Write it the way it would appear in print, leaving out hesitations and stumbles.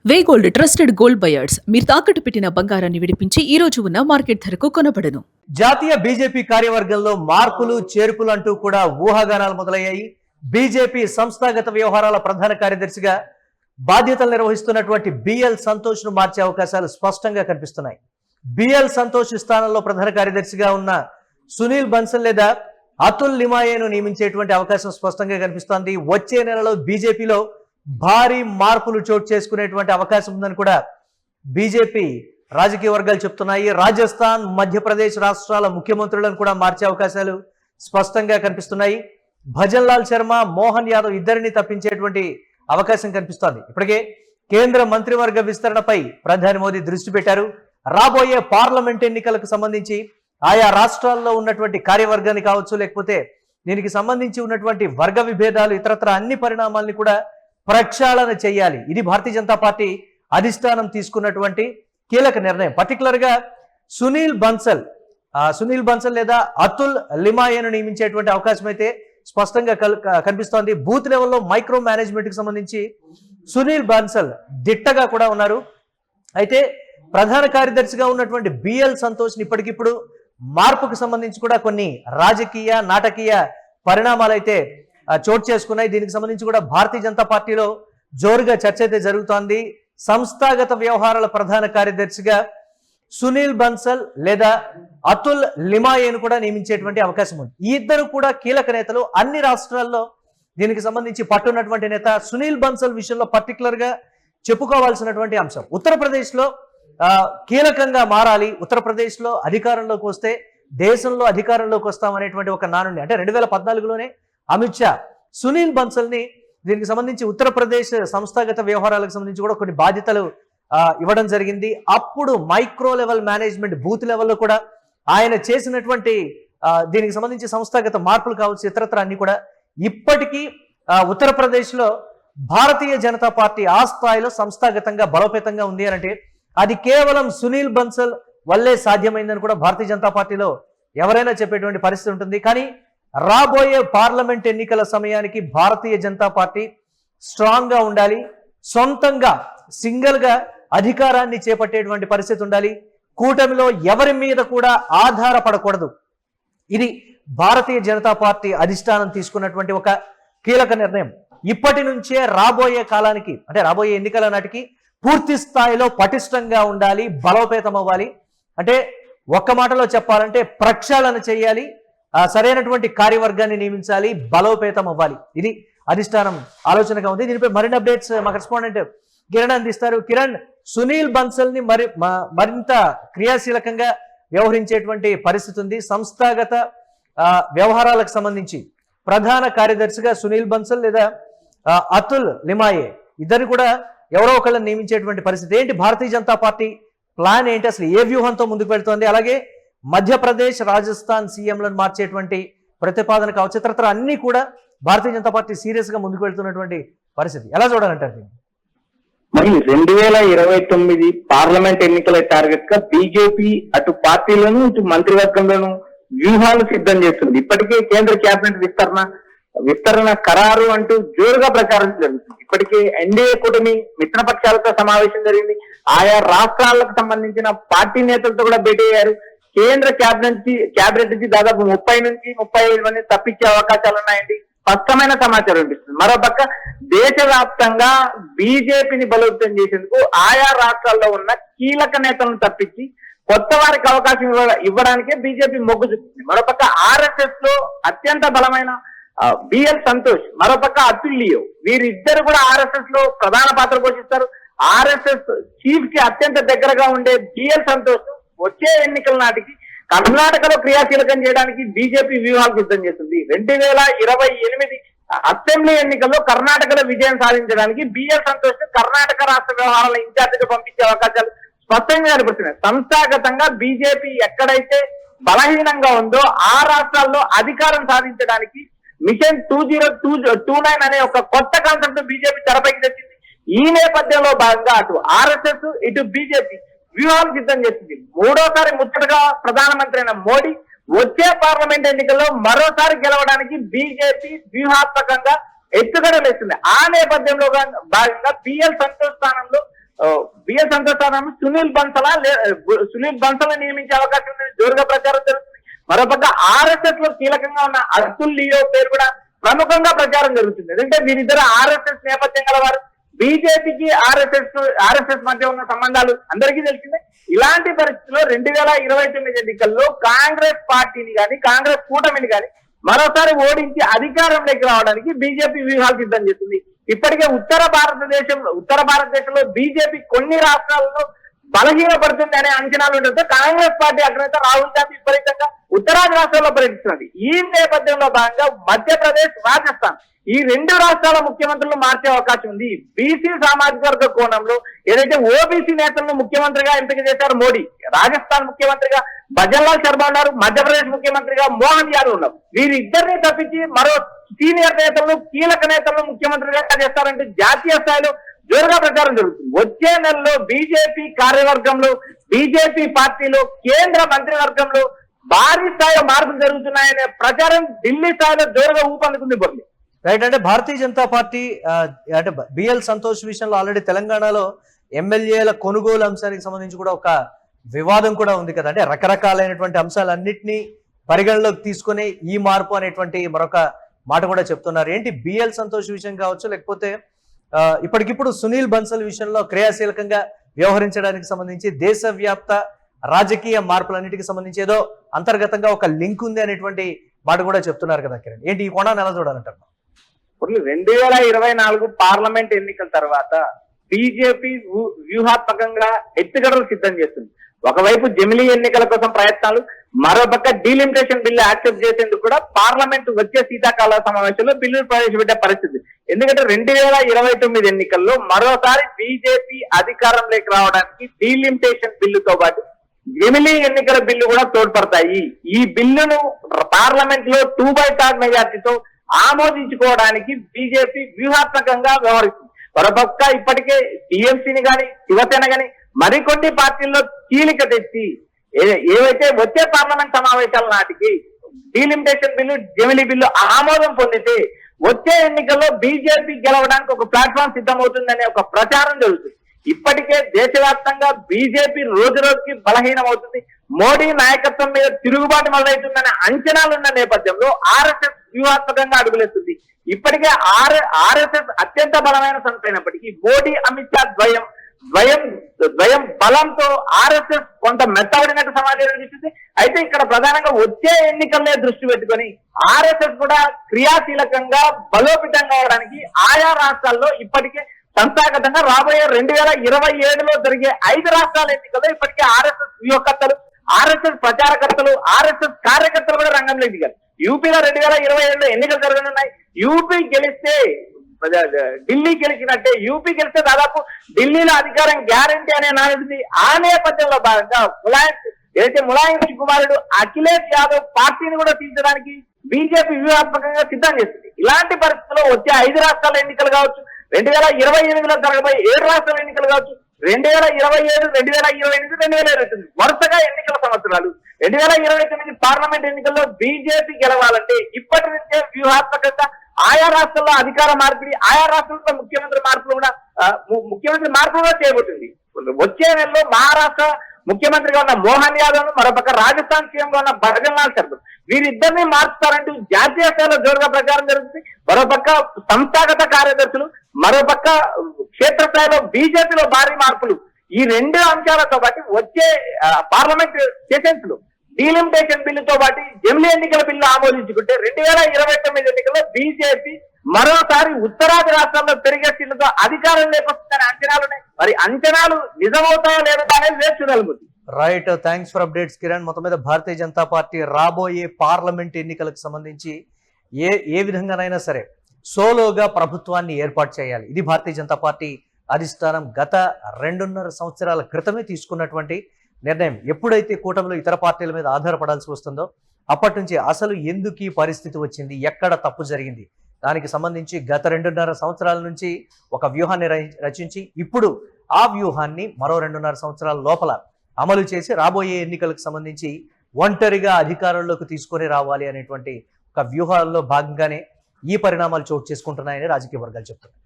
వే gold trusted gold buyers మీరు తాకట్టు పెట్టిన బంగారాన్ని విడిపించి ఈ రోజు ఉన్న మార్కెట్ ధరకు కొనబడను. జాతీయ బీజేపీ కార్యవర్గంలో మార్పులు చేర్పులు అంటూ కూడా ఊహాగానాలు మొదలయ్యాయి. బీజేపీ సంస్థాగత వ్యవహారాల ప్రధాన కార్యదర్శిగా బాధ్యతలు నిర్వహిస్తున్నటువంటి బిఎల్ సంతోష్ ను మార్చే అవకాశాలు స్పష్టంగా కనిపిస్తున్నాయి. బిఎల్ సంతోష్ స్థానంలో ప్రధాన కార్యదర్శిగా ఉన్న సునీల్ బన్సల్ లేదా అతుల్ లిమాయేను నియమించేటువంటి అవకాశం స్పష్టంగా కనిపిస్తోంది. వచ్చే నెలలో బీజేపీలో భారీ మార్పులు చోటు చేసుకునేటువంటి అవకాశం ఉందని కూడా బీజేపీ రాజకీయ వర్గాలు చెప్తున్నాయి. రాజస్థాన్, మధ్యప్రదేశ్ రాష్ట్రాల ముఖ్యమంత్రులను కూడా మార్చే అవకాశాలు స్పష్టంగా కనిపిస్తున్నాయి. భజన్ లాల్ శర్మ, మోహన్ యాదవ్ ఇద్దరిని తప్పించేటువంటి అవకాశం కనిపిస్తోంది. ఇప్పటికే కేంద్ర మంత్రివర్గ విస్తరణపై ప్రధాని మోదీ దృష్టి పెట్టారు. రాబోయే పార్లమెంట్ ఎన్నికలకు సంబంధించి ఆయా రాష్ట్రాల్లో ఉన్నటువంటి కార్యవర్గాన్ని కావచ్చు, లేకపోతే దీనికి సంబంధించి ఉన్నటువంటి వర్గ విభేదాలు, ఇతరత్ర అన్ని పరిణామాల్ని కూడా ప్రక్షాళన చేయాలి. ఇది భారతీయ జనతా పార్టీ అధిష్టానం తీసుకున్నటువంటి కీలక నిర్ణయం. పర్టికులర్ గా సునీల్ బన్సల్ లేదా అతుల్ లిమాయేను నియమించేటువంటి అవకాశం అయితే స్పష్టంగా కనిపిస్తోంది. బూత్ లెవెల్లో మైక్రో మేనేజ్మెంట్ కి సంబంధించి సునీల్ బన్సల్ దిట్టగా కూడా ఉన్నారు. అయితే ప్రధాన కార్యదర్శిగా ఉన్నటువంటి బిఎల్ సంతోష్ ఇప్పటికిప్పుడు మార్పుకు సంబంధించి కూడా కొన్ని రాజకీయ నాటకీయ పరిణామాలు అయితే చోటు చేసుకున్నాయి. దీనికి సంబంధించి కూడా భారతీయ జనతా పార్టీలో జోరుగా చర్చ అయితే జరుగుతోంది. సంస్థాగత వ్యవహారాల ప్రధాన కార్యదర్శిగా సునీల్ బన్సల్ లేదా అతుల్ లిమాయేను కూడా నియమించేటువంటి అవకాశం ఉంది. ఈ ఇద్దరు కూడా కీలక నేతలు. అన్ని రాష్ట్రాల్లో దీనికి సంబంధించి పట్టున్నటువంటి నేత. సునీల్ బన్సల్ విషయంలో పర్టికులర్ గా చెప్పుకోవాల్సినటువంటి అంశం, ఉత్తరప్రదేశ్ లో కీలకంగా మారాలి. ఉత్తరప్రదేశ్ లో అధికారంలోకి వస్తే దేశంలో అధికారంలోకి వస్తామనేటువంటి ఒక నానుడి, అంటే 2014లోనే అమిత్ షా సునీల్ బన్సల్ ని దీనికి సంబంధించి ఉత్తరప్రదేశ్ సంస్థాగత వ్యవహారాలకు సంబంధించి కూడా కొన్ని బాధ్యతలు ఇవ్వడం జరిగింది. అప్పుడు మైక్రో లెవెల్ మేనేజ్మెంట్, బూత్ లెవెల్లో కూడా ఆయన చేసినటువంటి దీనికి సంబంధించి సంస్థాగత మార్పులు కావచ్చు, ఇతరత్ర అన్ని కూడా ఇప్పటికీ ఉత్తరప్రదేశ్ లో భారతీయ జనతా పార్టీ ఆ స్థాయిలో సంస్థాగతంగా బలోపేతంగా ఉంది అంటే అది కేవలం సునీల్ బన్సల్ వల్లే సాధ్యమైందని కూడా భారతీయ జనతా పార్టీలో ఎవరైనా చెప్పేటువంటి పరిస్థితి ఉంటుంది. కానీ రాబోయే పార్లమెంట్ ఎన్నికల సమయానికి భారతీయ జనతా పార్టీ స్ట్రాంగ్ గా ఉండాలి. సొంతంగా సింగిల్ గా అధికారాన్ని చేపట్టేటువంటి పరిస్థితి ఉండాలి. కూటమిలో ఎవరి మీద కూడా ఆధారపడకూడదు. ఇది భారతీయ జనతా పార్టీ అధిష్టానం తీసుకున్నటువంటి ఒక కీలక నిర్ణయం. ఇప్పటి నుంచే రాబోయే కాలానికి, అంటే రాబోయే ఎన్నికల నాటికి పూర్తి స్థాయిలో పటిష్టంగా ఉండాలి, బలోపేతం అవ్వాలి. అంటే ఒక్క మాటలో చెప్పాలంటే ప్రక్షాళన చేయాలి, సరైనటువంటి కార్యవర్గాన్ని నియమించాలి, బలోపేతం అవ్వాలి. ఇది అధిష్టానం ఆలోచనగా ఉంది. దీనిపై మరిన్ని అప్డేట్స్ మా కరెస్పాండెంట్ కిరణ్ అందిస్తారు. కిరణ్, సునీల్ బన్సల్ ని మరింత క్రియాశీలకంగా వ్యవహరించేటువంటి పరిస్థితి ఉంది. సంస్థాగత వ్యవహారాలకు సంబంధించి ప్రధాన కార్యదర్శిగా సునీల్ బన్సల్ లేదా అతుల్ లిమాయే ఇద్దరు కూడా ఎవరో ఒకళ్ళని నియమించేటువంటి పరిస్థితి. ఏంటి భారతీయ జనతా పార్టీ ప్లాన్ ఏంటి, అసలు ఏ వ్యూహంతో ముందుకు వెళ్తోంది? అలాగే మధ్యప్రదేశ్, రాజస్థాన్ సీఎంలను మార్చేటువంటి ప్రతిపాదన కావచ్చు, ఇతరత్ర అన్ని కూడా భారతీయ జనతా పార్టీ సీరియస్ గా ముందుకు వెళ్తున్నటువంటి పరిస్థితి ఎలా చూడాలంటారు? మరి 2029 పార్లమెంట్ ఎన్నికల టార్గెట్ గా బీజేపీ అటు పార్టీలను ఇటు మంత్రివర్గంలోను వ్యూహాలు సిద్ధం చేస్తుంది. ఇప్పటికే కేంద్ర కేబినెట్ విస్తరణ ఖరారు అంటూ జోరుగా ప్రచారం జరుగుతుంది. ఇప్పటికే ఎన్డీఏ కూటమి మిత్రపక్షాలతో సమావేశం జరిగింది. ఆయా రాష్ట్రాలకు సంబంధించిన పార్టీ నేతలతో కూడా భేటీ అయ్యారు. కేంద్ర కేబినెట్ నుంచి దాదాపు 30 నుంచి 35 మంది తప్పించే అవకాశాలు ఉన్నాయండి. స్పష్టమైన సమాచారం వినిపిస్తుంది. మరోపక్క దేశవ్యాప్తంగా బీజేపీని బలోపేతం చేసేందుకు ఆయా రాష్ట్రాల్లో ఉన్న కీలక నేతలను తప్పించి కొత్త వారికి అవకాశం ఇవ్వడానికే బీజేపీ మొగ్గు చూపుతుంది. మరోపక్క ఆర్ఎస్ఎస్ లో అత్యంత బలమైన బిఎల్ సంతోష్, మరోపక్క అతుల్ లియో, వీరిద్దరు కూడా ఆర్ఎస్ఎస్ లో ప్రధాన పాత్ర పోషిస్తారు. ఆర్ఎస్ఎస్ చీఫ్ కి అత్యంత దగ్గరగా ఉండే బిఎల్ సంతోష్ వచ్చే ఎన్నికల నాటికి కర్ణాటకలో క్రియాశీలకం చేయడానికి బీజేపీ వ్యూహాలు సిద్ధం చేస్తుంది. 2028 అసెంబ్లీ ఎన్నికల్లో కర్ణాటకలో విజయం సాధించడానికి బిఎల్ సంతోష్ కర్ణాటక రాష్ట్ర వ్యవహారాల ఇన్ఛార్జిగా పంపించే అవకాశాలు స్పష్టంగా కనిపిస్తున్నాయి. సంస్థాగతంగా బీజేపీ ఎక్కడైతే బలహీనంగా ఉందో ఆ రాష్ట్రాల్లో అధికారం సాధించడానికి మిషన్ 2029 అనే ఒక కొత్త కాన్సెప్ట్ బీజేపీ తెరపైకి తెచ్చింది. ఈ నేపథ్యంలో భాగంగా అటు ఆర్ఎస్ఎస్ ఇటు బీజేపీ వ్యూహాలు సిద్ధం చేసింది. మూడోసారి ముచ్చటగా ప్రధానమంత్రి అయిన మోడీ వచ్చే పార్లమెంట్ ఎన్నికల్లో మరోసారి గెలవడానికి బీజేపీ వ్యూహాత్మకంగా ఎత్తుగడలేస్తుంది. ఆ నేపథ్యంలో భాగంగా బిఎల్ సంతోష్ స్థానంలో బిఎల్ సంతోష్ సునీల్ బన్సల నియమించే అవకాశం ఉంది, జోరుగా ప్రచారం జరుగుతుంది. మరోపక్క ఆర్ఎస్ఎస్ లో కీలకంగా ఉన్న అతుల్ లియో పేరు కూడా ప్రముఖంగా ప్రచారం జరుగుతుంది. ఎందుకంటే వీరిద్దరు ఆర్ఎస్ఎస్ నేపథ్యం గలవారు. బీజేపీకి ఆర్ఎస్ఎస్ మధ్య ఉన్న సంబంధాలు అందరికీ తెలిసిందే. ఇలాంటి పరిస్థితుల్లో 2029 ఎన్నికల్లో కాంగ్రెస్ పార్టీని కానీ కాంగ్రెస్ కూటమిని కానీ మరోసారి ఓడించి అధికారంలోకి రావడానికి బీజేపీ వ్యూహాలు సిద్ధం చేస్తుంది. ఇప్పటికే ఉత్తర భారతదేశంలో బీజేపీ కొన్ని రాష్ట్రాల్లో బలహీనపడుతుంది అనే అంచనాలు ఉండడంతో కాంగ్రెస్ పార్టీ అగ్రనేత రాహుల్ గాంధీ విపరీతంగా ఉత్తరాది రాష్ట్రాల్లో పర్యటిస్తున్నది. ఈ నేపథ్యంలో భాగంగా మధ్యప్రదేశ్, రాజస్థాన్ ఈ రెండు రాష్ట్రాల ముఖ్యమంత్రులు మార్చే అవకాశం ఉంది. బీసీ సామాజిక వర్గ కోణంలో ఏదైతే ఓబీసీ నేతలను ముఖ్యమంత్రిగా ఎంపిక చేశారు మోడీ, రాజస్థాన్ ముఖ్యమంత్రిగా భజన్లాల్ శర్మ ఉన్నారు, మధ్యప్రదేశ్ ముఖ్యమంత్రిగా మోహన్ యాదవ్ ఉన్నారు. వీరిద్దరిని తప్పించి మరో సీనియర్ నేతలను, కీలక నేతలను ముఖ్యమంత్రిగా చేస్తారంటే జాతీయ స్థాయిలో జోరుగా ప్రచారం జరుగుతుంది. వచ్చే నెలలో బీజేపీ కార్యవర్గంలో, బీజేపీ పార్టీలో, కేంద్ర మంత్రివర్గంలో భారీ స్థాయిలో మార్పులు జరుగుతున్నాయనే ప్రచారం ఢిల్లీ స్థాయిలో జోరుగా ఊపందుకుంది. బొర్లి రైట్. అంటే భారతీయ జనతా పార్టీ అంటే బిఎల్ సంతోష్ విషయంలో ఆల్రెడీ తెలంగాణలో ఎమ్మెల్యేల కొనుగోలు అంశానికి సంబంధించి కూడా ఒక వివాదం కూడా ఉంది కదా. అంటే రకరకాలైనటువంటి అంశాలన్నింటినీ పరిగణలోకి తీసుకుని ఈ మార్పు అనేటువంటి మరొక మాట కూడా చెప్తున్నారు. ఏంటి బిఎల్ సంతోష్ విషయం కావచ్చు, లేకపోతే ఇప్పటికిప్పుడు సునీల్ బన్సల్ విషయంలో క్రియాశీలకంగా వ్యవహరించడానికి సంబంధించి దేశవ్యాప్త రాజకీయ మార్పులన్నిటికీ సంబంధించి ఏదో అంతర్గతంగా ఒక లింక్ ఉంది అనేటువంటి మాట కూడా చెప్తున్నారు కదా కిరణ్. ఏంటి ఈ కోణాన్ని ఎలా చూడాలంటారు? 2024 పార్లమెంట్ ఎన్నికల తర్వాత బీజేపీ వ్యూహాత్మకంగా ఎత్తుగడలు సిద్ధం చేస్తుంది. ఒకవైపు జమిలీ ఎన్నికల కోసం ప్రయత్నాలు, మరోపక్క డీలిమిటేషన్ బిల్లు యాక్సెప్ట్ చేసేందుకు కూడా పార్లమెంట్ వచ్చే శీతాకాల సమావేశంలో బిల్లులు ప్రవేశపెట్టే పరిస్థితి. ఎందుకంటే 2029 ఎన్నికల్లో మరోసారి బీజేపీ అధికారంలోకి రావడానికి డీలిమిటేషన్ బిల్లుతో పాటు జమిలీ ఎన్నికల బిల్లు కూడా తోడ్పడతాయి. ఈ బిల్లును పార్లమెంట్ లో 2/3 మెజార్టీతో ఆమోదించుకోవడానికి బీజేపీ వ్యూహాత్మకంగా వ్యవహరిస్తుంది. మరోపక్క ఇప్పటికే టీఎంసీని గాని, శివసేన గాని మరికొన్ని పార్టీల్లో కీలిక తెచ్చి ఏవైతే వచ్చే పార్లమెంట్ సమావేశాల నాటికి డీలిమిటేషన్ బిల్లు, జమిలీ బిల్లు ఆమోదం పొందితే వచ్చే ఎన్నికల్లో బీజేపీ గెలవడానికి ఒక ప్లాట్ఫామ్ సిద్ధమవుతుందనే ఒక ప్రచారం జరుగుతుంది. ఇప్పటికే దేశవ్యాప్తంగా బీజేపీ రోజు రోజుకి బలహీనం అవుతుంది, మోడీ నాయకత్వం మీద తిరుగుబాటు మొదలవుతుందనే అంచనాలున్న నేపథ్యంలో ఆర్ఎస్ఎస్ వ్యూహాత్మకంగా అడుగులేస్తుంది. ఇప్పటికే ఆర్ఎస్ఎస్ అత్యంత బలమైన సంస్థ అయినప్పటికీ మోడీ, అమిత్ షా ద్వయం బలంతో ఆర్ఎస్ఎస్ కొంత మెత్తబడినట్టు సమాచారం కనిపిస్తుంది. అయితే ఇక్కడ ప్రధానంగా వచ్చే ఎన్నికలనే దృష్టి పెట్టుకొని ఆర్ఎస్ఎస్ కూడా క్రియాశీలకంగా బలోపేతం కావడానికి ఆయా రాష్ట్రాల్లో ఇప్పటికే సంస్థాగతంగా రాబోయే 2027లో జరిగే 5 రాష్ట్రాల ఎన్నికల్లో ఇప్పటికే ఆర్ఎస్ఎస్ వ్యూహకర్తలు, ఆర్ఎస్ఎస్ ప్రచారకర్తలు, ఆర్ఎస్ఎస్ కార్యకర్తలు కూడా రంగంలో దిగారు. యూపీలో 2027లో ఎన్నికలు జరగనున్నాయి. యూపీ గెలిస్తే ఢిల్లీ గెలిచినట్టే. యూపీ గెలిస్తే దాదాపు ఢిల్లీలో అధికారం గ్యారంటీ అనే నానుడిది. ఆ నేపథ్యంలో భాగంగా ములాయం సింగ్ కుమారుడు అఖిలేష్ యాదవ్ పార్టీని కూడా తీర్చడానికి బీజేపీ వ్యూహాత్మకంగా సిద్ధం చేస్తుంది. ఇలాంటి పరిస్థితుల్లో వచ్చే 5 రాష్ట్రాల ఎన్నికలు కావచ్చు, 2028లో జరగబోయే 7 రాష్ట్రాల ఎన్నికలు కావచ్చు, 2027, 2028, 2029 వరుసగా ఎన్నికల సంవత్సరాలు. 2029 పార్లమెంట్ ఎన్నికల్లో బీజేపీ గెలవాలంటే ఇప్పటి నుంచే వ్యూహాత్మకంగా ఆయా రాష్ట్రాల్లో అధికార మార్పిడి, ఆయా రాష్ట్రాల్లో ముఖ్యమంత్రి మార్పులు కూడా చేయబోతుంది. వచ్చే నెలలో మహారాష్ట్ర ముఖ్యమంత్రిగా ఉన్న మోహన్ యాదవ్, మరోపక్క రాజస్థాన్ సీఎంగా ఉన్న భజన్లాల్ శర్మ వీరిద్దరిని మార్చుతారంటూ జాతీయ స్థాయిలో జోరుగా ప్రచారం జరుగుతుంది. మరోపక్క సంస్థాగత కార్యదర్శులు, మరోపక్క క్షేత్రస్థాయిలో బీజేపీలో భారీ మార్పులు. ఈ 2 అంశాలతో పాటు వచ్చే పార్లమెంట్ సెషన్స్ లో డీలిమిటేషన్ బిల్లుతో పాటు జమిలీ ఎన్నికల బిల్లు ఆమోదించుకుంటే 2029 ఎన్నికల్లో బీజేపీ మరోసారి ఉత్తరాది రాష్ట్రాల్లో పెరిగే సీట్లతో అధికారం లేకొస్తుందని అంచనాలు ఉన్నాయి. మరి అంచనాలు నిజమవుతాయో లేదో అనేది వేచి చూడాలి. Right. Thanks for updates Kiran. మొత్తం మీద భారతీయ జనతా పార్టీ రాబోయే పార్లమెంట్ ఎన్నికలకు సంబంధించి ఏ విధంగానైనా సరే సోలోగా ప్రభుత్వాన్ని ఏర్పాటు చేయాలి. ఇది భారతీయ జనతా పార్టీ అధిష్టానం గత 2.5 సంవత్సరాల క్రితమే తీసుకున్నటువంటి నిర్ణయం. ఎప్పుడైతే కూటమిలో ఇతర పార్టీల మీద ఆధారపడాల్సి వస్తుందో అప్పటి నుంచి అసలు ఎందుకు ఈ పరిస్థితి వచ్చింది, ఎక్కడ తప్పు జరిగింది, దానికి సంబంధించి గత 2.5 సంవత్సరాల నుంచి ఒక వ్యూహాన్ని రచించి ఇప్పుడు ఆ వ్యూహాన్ని మరో 2.5 సంవత్సరాల లోపల అమలు చేసి రాబోయే ఎన్నికలకు సంబంధించి ఒంటరిగా అధికారంలోకి తీసుకొని రావాలి అనేటువంటి ఒక వ్యూహాల్లో భాగంగానే ఈ పరిణామాలు చోటు చేసుకుంటున్నాయని రాజకీయ వర్గాలు చెప్తున్నాయి.